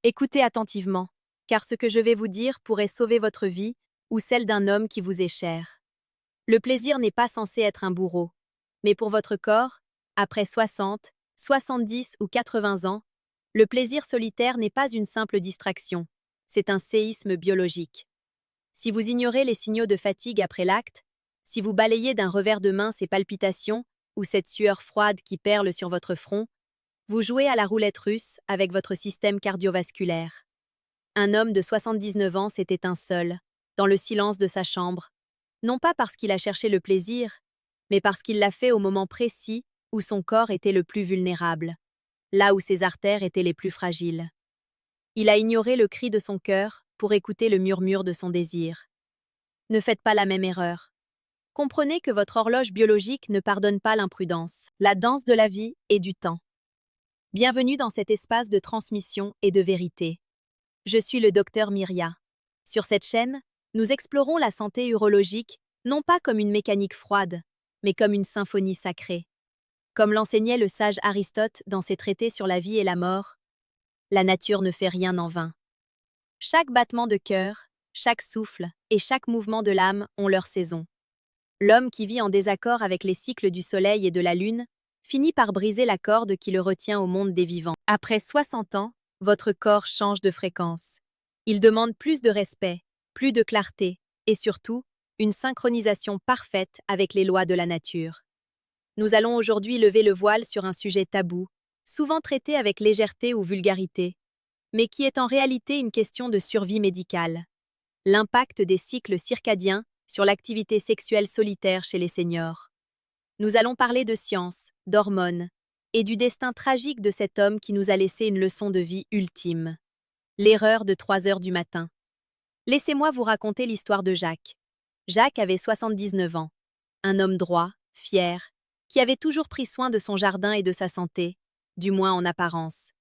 Écoutez attentivement, car ce que je vais vous dire pourrait sauver votre vie ou celle d'un homme qui vous est cher. Le plaisir n'est pas censé être un bourreau, mais pour votre corps, après 60, 70 ou 80 ans, le plaisir solitaire n'est pas une simple distraction, c'est un séisme biologique. Si vous ignorez les signaux de fatigue après l'acte, si vous balayez d'un revers de main ces palpitations ou cette sueur froide qui perle sur votre front, vous jouez à la roulette russe avec votre système cardiovasculaire. Un homme de 79 ans s'est éteint seul, dans le silence de sa chambre, non pas parce qu'il a cherché le plaisir, mais parce qu'il l'a fait au moment précis où son corps était le plus vulnérable, là où ses artères étaient les plus fragiles. Il a ignoré le cri de son cœur pour écouter le murmure de son désir. Ne faites pas la même erreur. Comprenez que votre horloge biologique ne pardonne pas l'imprudence, la danse de la vie et du temps. Bienvenue dans cet espace de transmission et de vérité. Je suis le docteur Myria. Sur cette chaîne, nous explorons la santé urologique non pas comme une mécanique froide, mais comme une symphonie sacrée. Comme l'enseignait le sage Aristote dans ses traités sur la vie et la mort, la nature ne fait rien en vain. Chaque battement de cœur, chaque souffle et chaque mouvement de l'âme ont leur saison. L'homme qui vit en désaccord avec les cycles du soleil et de la lune finit par briser la corde qui le retient au monde des vivants. Après 60 ans, votre corps change de fréquence. Il demande plus de respect, plus de clarté et surtout, une synchronisation parfaite avec les lois de la nature. Nous allons aujourd'hui lever le voile sur un sujet tabou, souvent traité avec légèreté ou vulgarité, mais qui est en réalité une question de survie médicale. L'impact des cycles circadiens sur l'activité sexuelle solitaire chez les seniors. Nous allons parler de science, d'hormones et du destin tragique de cet homme qui nous a laissé une leçon de vie ultime. L'erreur de 3 heures du matin. Laissez-moi vous raconter l'histoire de Jacques. Jacques avait 79 ans. Un homme droit, fier, qui avait toujours pris soin de son jardin et de sa santé, du moins en apparence.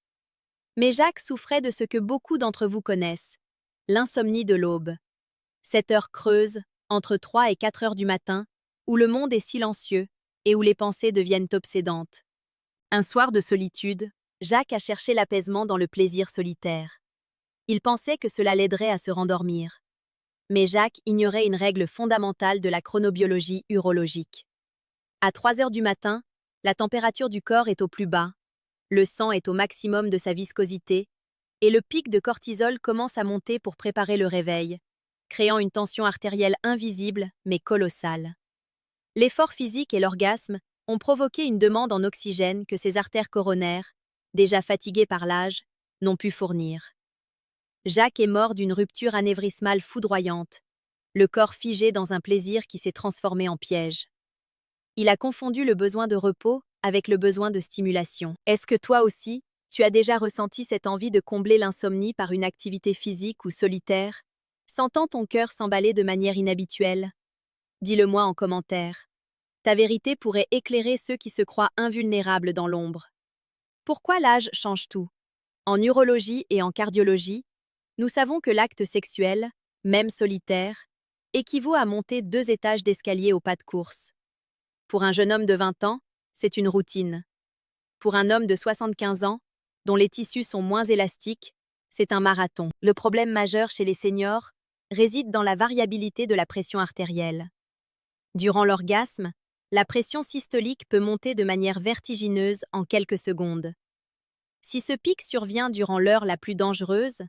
Mais Jacques souffrait de ce que beaucoup d'entre vous connaissent, l'insomnie de l'aube. Cette heure creuse, entre 3 et 4 heures du matin, où le monde est silencieux et où les pensées deviennent obsédantes. Un soir de solitude, Jacques a cherché l'apaisement dans le plaisir solitaire. Il pensait que cela l'aiderait à se rendormir. Mais Jacques ignorait une règle fondamentale de la chronobiologie urologique. À 3 heures du matin, la température du corps est au plus bas, le sang est au maximum de sa viscosité, et le pic de cortisol commence à monter pour préparer le réveil, créant une tension artérielle invisible mais colossale. L'effort physique et l'orgasme ont provoqué une demande en oxygène que ses artères coronaires, déjà fatiguées par l'âge, n'ont pu fournir. Jacques est mort d'une rupture anévrismale foudroyante, le corps figé dans un plaisir qui s'est transformé en piège. Il a confondu le besoin de repos avec le besoin de stimulation. Est-ce que toi aussi, tu as déjà ressenti cette envie de combler l'insomnie par une activité physique ou solitaire, sentant ton cœur s'emballer de manière inhabituelle? Dis-le-moi en commentaire. Ta vérité pourrait éclairer ceux qui se croient invulnérables dans l'ombre. Pourquoi l'âge change tout? En urologie et en cardiologie, nous savons que l'acte sexuel, même solitaire, équivaut à monter 2 étages d'escalier au pas de course. Pour un jeune homme de 20 ans, c'est une routine. Pour un homme de 75 ans, dont les tissus sont moins élastiques, c'est un marathon. Le problème majeur chez les seniors réside dans la variabilité de la pression artérielle. Durant l'orgasme, la pression systolique peut monter de manière vertigineuse en quelques secondes. Si ce pic survient durant l'heure la plus dangereuse,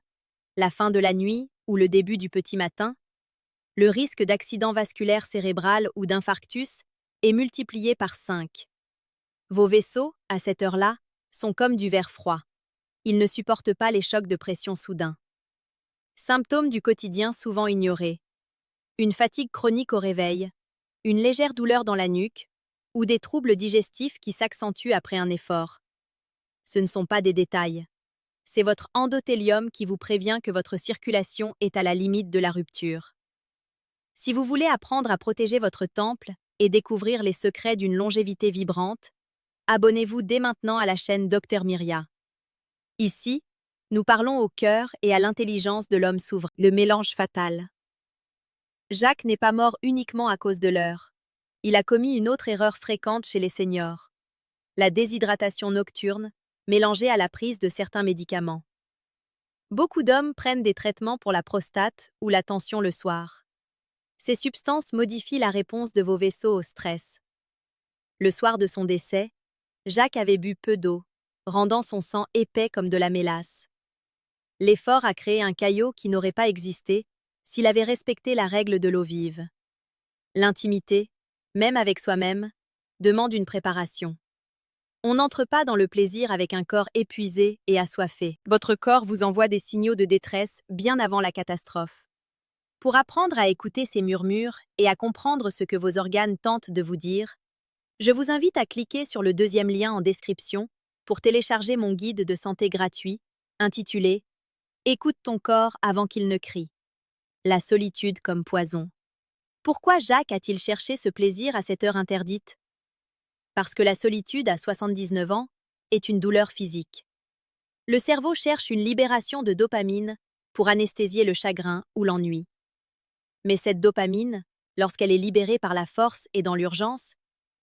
la fin de la nuit ou le début du petit matin, le risque d'accident vasculaire cérébral ou d'infarctus est multiplié par 5. Vos vaisseaux, à cette heure-là, sont comme du verre froid. Ils ne supportent pas les chocs de pression soudains. Symptômes du quotidien souvent ignorés. Une fatigue chronique au réveil, une légère douleur dans la nuque ou des troubles digestifs qui s'accentuent après un effort. Ce ne sont pas des détails. C'est votre endothélium qui vous prévient que votre circulation est à la limite de la rupture. Si vous voulez apprendre à protéger votre temple et découvrir les secrets d'une longévité vibrante, abonnez-vous dès maintenant à la chaîne Dr Myria. Ici, nous parlons au cœur et à l'intelligence de l'homme souverain, le mélange fatal. Jacques n'est pas mort uniquement à cause de l'heure. Il a commis une autre erreur fréquente chez les seniors. La déshydratation nocturne, mélangée à la prise de certains médicaments. Beaucoup d'hommes prennent des traitements pour la prostate ou la tension le soir. Ces substances modifient la réponse de vos vaisseaux au stress. Le soir de son décès, Jacques avait bu peu d'eau, rendant son sang épais comme de la mélasse. L'effort a créé un caillot qui n'aurait pas existé s'il avait respecté la règle de l'eau vive. L'intimité, même avec soi-même, demande une préparation. On n'entre pas dans le plaisir avec un corps épuisé et assoiffé. Votre corps vous envoie des signaux de détresse bien avant la catastrophe. Pour apprendre à écouter ces murmures et à comprendre ce que vos organes tentent de vous dire, je vous invite à cliquer sur le deuxième lien en description pour télécharger mon guide de santé gratuit, intitulé « Écoute ton corps avant qu'il ne crie ». La solitude comme poison. Pourquoi Jacques a-t-il cherché ce plaisir à cette heure interdite? Parce que la solitude à 79 ans est une douleur physique. Le cerveau cherche une libération de dopamine pour anesthésier le chagrin ou l'ennui. Mais cette dopamine, lorsqu'elle est libérée par la force et dans l'urgence,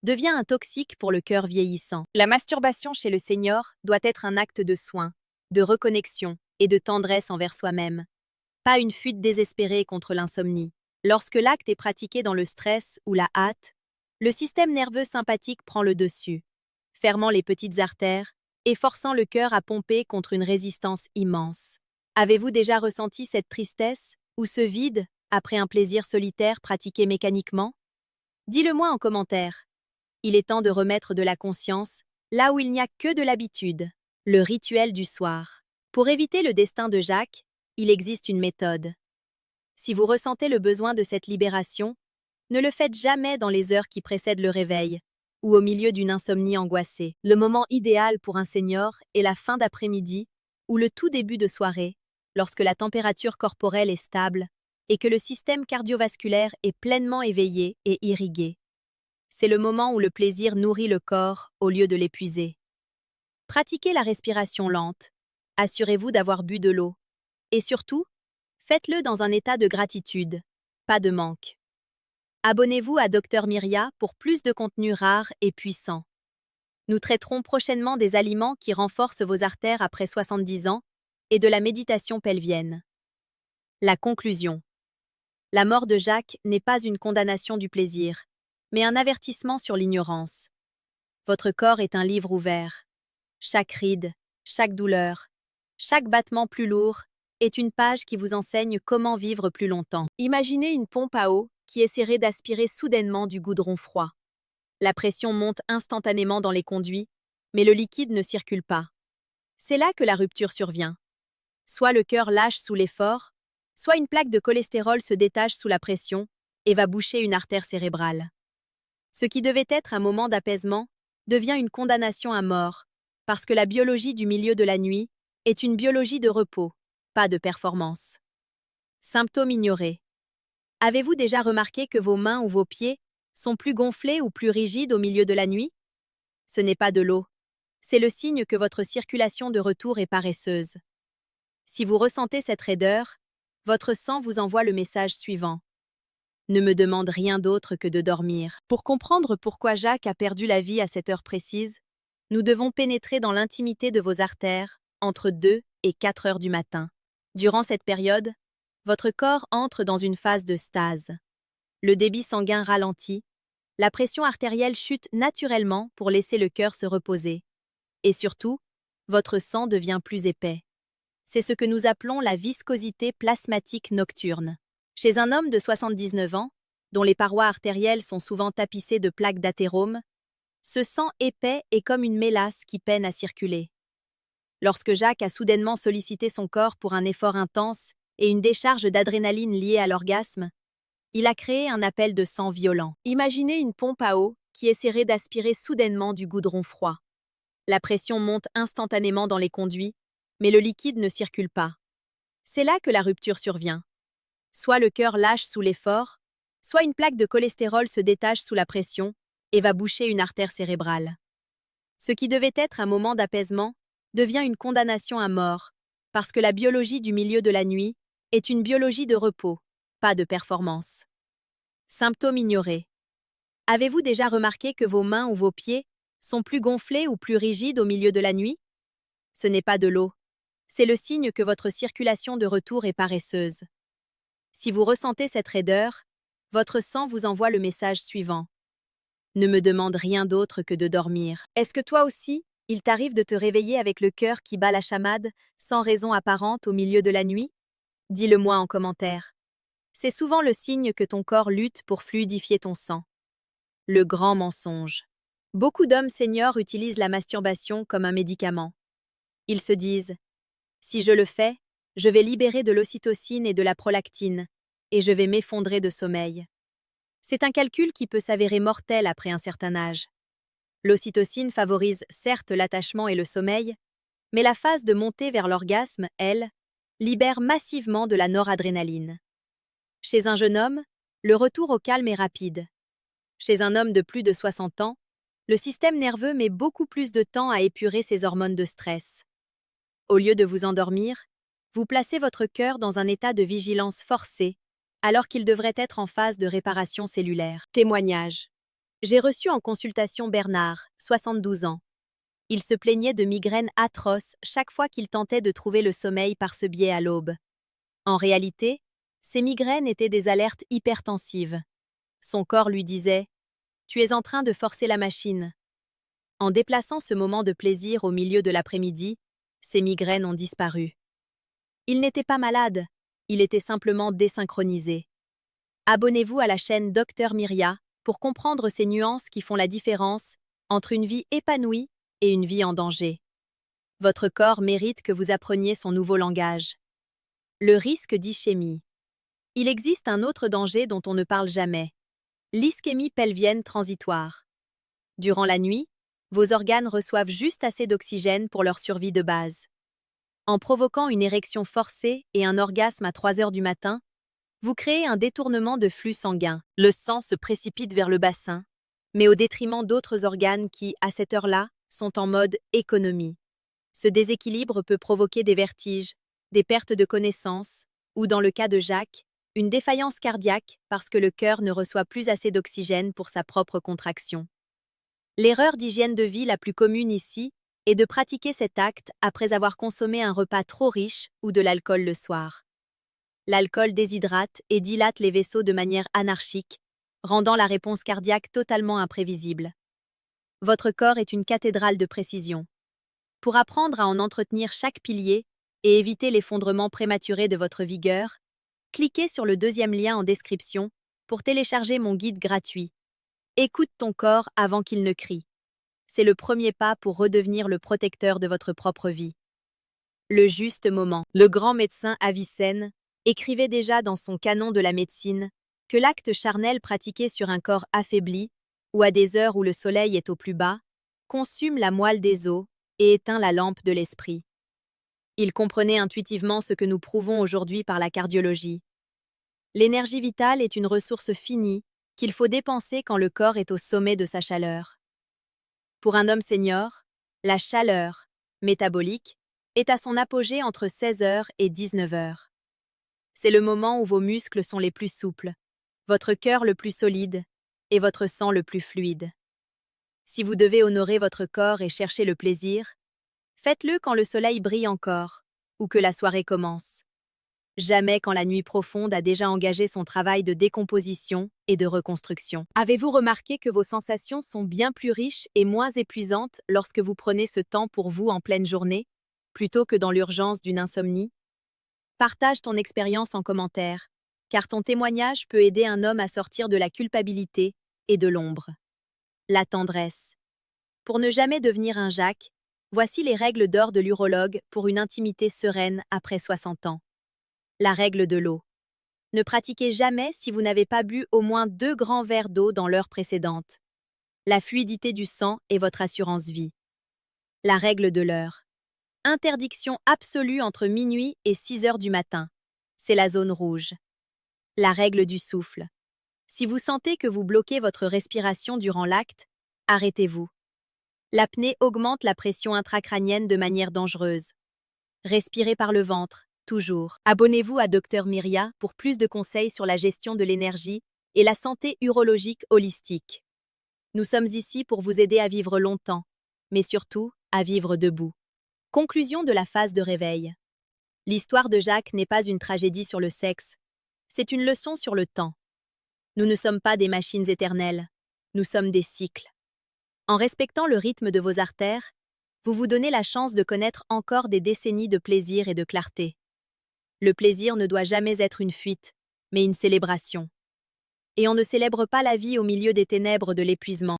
devient un toxique pour le cœur vieillissant. La masturbation chez le senior doit être un acte de soin, de reconnexion et de tendresse envers soi-même. Pas une fuite désespérée contre l'insomnie. Lorsque l'acte est pratiqué dans le stress ou la hâte, le système nerveux sympathique prend le dessus, fermant les petites artères et forçant le cœur à pomper contre une résistance immense. Avez-vous déjà ressenti cette tristesse ou ce vide après un plaisir solitaire pratiqué mécaniquement? Dis-le-moi en commentaire. Il est temps de remettre de la conscience là où il n'y a que de l'habitude. Le rituel du soir. Pour éviter le destin de Jacques, il existe une méthode. Si vous ressentez le besoin de cette libération, ne le faites jamais dans les heures qui précèdent le réveil ou au milieu d'une insomnie angoissée. Le moment idéal pour un senior est la fin d'après-midi ou le tout début de soirée, lorsque la température corporelle est stable et que le système cardiovasculaire est pleinement éveillé et irrigué. C'est le moment où le plaisir nourrit le corps au lieu de l'épuiser. Pratiquez la respiration lente, assurez-vous d'avoir bu de l'eau, et surtout, faites-le dans un état de gratitude, pas de manque. Abonnez-vous à Dr Myria pour plus de contenu rare et puissant. Nous traiterons prochainement des aliments qui renforcent vos artères après 70 ans et de la méditation pelvienne. La conclusion. La mort de Jacques n'est pas une condamnation du plaisir, mais un avertissement sur l'ignorance. Votre corps est un livre ouvert. Chaque ride, chaque douleur, chaque battement plus lourd est une page qui vous enseigne comment vivre plus longtemps. Imaginez une pompe à eau qui essaierait d'aspirer soudainement du goudron froid. La pression monte instantanément dans les conduits, mais le liquide ne circule pas. C'est là que la rupture survient. Soit le cœur lâche sous l'effort, soit une plaque de cholestérol se détache sous la pression et va boucher une artère cérébrale. Ce qui devait être un moment d'apaisement devient une condamnation à mort, parce que la biologie du milieu de la nuit est une biologie de repos, pas de performance. Symptômes ignorés. Avez-vous déjà remarqué que vos mains ou vos pieds sont plus gonflés ou plus rigides au milieu de la nuit? Ce n'est pas de l'eau. C'est le signe que votre circulation de retour est paresseuse. Si vous ressentez cette raideur, votre sang vous envoie le message suivant. Ne me demande rien d'autre que de dormir. Pour comprendre pourquoi Jacques a perdu la vie à cette heure précise, nous devons pénétrer dans l'intimité de vos artères entre 2 et 4 heures du matin. Durant cette période, votre corps entre dans une phase de stase. Le débit sanguin ralentit, la pression artérielle chute naturellement pour laisser le cœur se reposer. Et surtout, votre sang devient plus épais. C'est ce que nous appelons la viscosité plasmatique nocturne. Chez un homme de 79 ans, dont les parois artérielles sont souvent tapissées de plaques d'athérome, ce sang épais est comme une mélasse qui peine à circuler. Lorsque Jacques a soudainement sollicité son corps pour un effort intense et une décharge d'adrénaline liée à l'orgasme, il a créé un appel de sang violent. Imaginez une pompe à eau qui essaierait d'aspirer soudainement du goudron froid. La pression monte instantanément dans les conduits, mais le liquide ne circule pas. C'est là que la rupture survient. Soit le cœur lâche sous l'effort, soit une plaque de cholestérol se détache sous la pression et va boucher une artère cérébrale. Ce qui devait être un moment d'apaisement devient une condamnation à mort, parce que la biologie du milieu de la nuit est une biologie de repos, pas de performance. Symptômes ignorés. Avez-vous déjà remarqué que vos mains ou vos pieds sont plus gonflés ou plus rigides au milieu de la nuit? Ce n'est pas de l'eau. C'est le signe que votre circulation de retour est paresseuse. Si vous ressentez cette raideur, votre sang vous envoie le message suivant. Ne me demande rien d'autre que de dormir. Est-ce que toi aussi, il t'arrive de te réveiller avec le cœur qui bat la chamade, sans raison apparente au milieu de la nuit? Dis-le-moi en commentaire. C'est souvent le signe que ton corps lutte pour fluidifier ton sang. Le grand mensonge. Beaucoup d'hommes seniors utilisent la masturbation comme un médicament. Ils se disent « Si je le fais, je vais libérer de l'ocytocine et de la prolactine, et je vais m'effondrer de sommeil. » C'est un calcul qui peut s'avérer mortel après un certain âge. L'ocytocine favorise certes l'attachement et le sommeil, mais la phase de montée vers l'orgasme, elle, libère massivement de la noradrénaline. Chez un jeune homme, le retour au calme est rapide. Chez un homme de plus de 60 ans, le système nerveux met beaucoup plus de temps à épurer ses hormones de stress. Au lieu de vous endormir, vous placez votre cœur dans un état de vigilance forcée, alors qu'il devrait être en phase de réparation cellulaire. Témoignage. J'ai reçu en consultation Bernard, 72 ans. Il se plaignait de migraines atroces chaque fois qu'il tentait de trouver le sommeil par ce biais à l'aube. En réalité, ces migraines étaient des alertes hypertensives. Son corps lui disait « Tu es en train de forcer la machine ». En déplaçant ce moment de plaisir au milieu de l'après-midi, ses migraines ont disparu. Il n'était pas malade, il était simplement désynchronisé. Abonnez-vous à la chaîne Dr Myria pour comprendre ces nuances qui font la différence entre une vie épanouie et une vie en danger. Votre corps mérite que vous appreniez son nouveau langage. Le risque d'ischémie. Il existe un autre danger dont on ne parle jamais, l'ischémie pelvienne transitoire. Durant la nuit, vos organes reçoivent juste assez d'oxygène pour leur survie de base. En provoquant une érection forcée et un orgasme à 3 heures du matin, vous créez un détournement de flux sanguin. Le sang se précipite vers le bassin, mais au détriment d'autres organes qui, à cette heure-là, sont en mode économie. Ce déséquilibre peut provoquer des vertiges, des pertes de connaissance, ou dans le cas de Jacques, une défaillance cardiaque parce que le cœur ne reçoit plus assez d'oxygène pour sa propre contraction. L'erreur d'hygiène de vie la plus commune ici est de pratiquer cet acte après avoir consommé un repas trop riche ou de l'alcool le soir. L'alcool déshydrate et dilate les vaisseaux de manière anarchique, rendant la réponse cardiaque totalement imprévisible. Votre corps est une cathédrale de précision. Pour apprendre à en entretenir chaque pilier et éviter l'effondrement prématuré de votre vigueur, cliquez sur le deuxième lien en description pour télécharger mon guide gratuit. Écoute ton corps avant qu'il ne crie. C'est le premier pas pour redevenir le protecteur de votre propre vie. Le juste moment. Le grand médecin Avicenne écrivait déjà dans son canon de la médecine que l'acte charnel pratiqué sur un corps affaibli ou à des heures où le soleil est au plus bas consume la moelle des os et éteint la lampe de l'esprit. Il comprenait intuitivement ce que nous prouvons aujourd'hui par la cardiologie. L'énergie vitale est une ressource finie qu'il faut dépenser quand le corps est au sommet de sa chaleur. Pour un homme senior, la chaleur métabolique est à son apogée entre 16 heures et 19 heures. C'est le moment où vos muscles sont les plus souples, votre cœur le plus solide et votre sang le plus fluide. Si vous devez honorer votre corps et chercher le plaisir, faites-le quand le soleil brille encore ou que la soirée commence. Jamais quand la nuit profonde a déjà engagé son travail de décomposition et de reconstruction. Avez-vous remarqué que vos sensations sont bien plus riches et moins épuisantes lorsque vous prenez ce temps pour vous en pleine journée, plutôt que dans l'urgence d'une insomnie? Partage ton expérience en commentaire, car ton témoignage peut aider un homme à sortir de la culpabilité et de l'ombre. La tendresse. Pour ne jamais devenir un Jacques, voici les règles d'or de l'urologue pour une intimité sereine après 60 ans. La règle de l'eau. Ne pratiquez jamais si vous n'avez pas bu au moins 2 grands verres d'eau dans l'heure précédente. La fluidité du sang est votre assurance vie. La règle de l'heure. Interdiction absolue entre minuit et 6 heures du matin. C'est la zone rouge. La règle du souffle. Si vous sentez que vous bloquez votre respiration durant l'acte, arrêtez-vous. L'apnée augmente la pression intracrânienne de manière dangereuse. Respirez par le ventre. Toujours. Abonnez-vous à Dr Myria pour plus de conseils sur la gestion de l'énergie et la santé urologique holistique. Nous sommes ici pour vous aider à vivre longtemps, mais surtout à vivre debout. Conclusion de la phase de réveil. L'histoire de Jacques n'est pas une tragédie sur le sexe, c'est une leçon sur le temps. Nous ne sommes pas des machines éternelles, nous sommes des cycles. En respectant le rythme de vos artères, vous vous donnez la chance de connaître encore des décennies de plaisir et de clarté. Le plaisir ne doit jamais être une fuite, mais une célébration. Et on ne célèbre pas la vie au milieu des ténèbres de l'épuisement.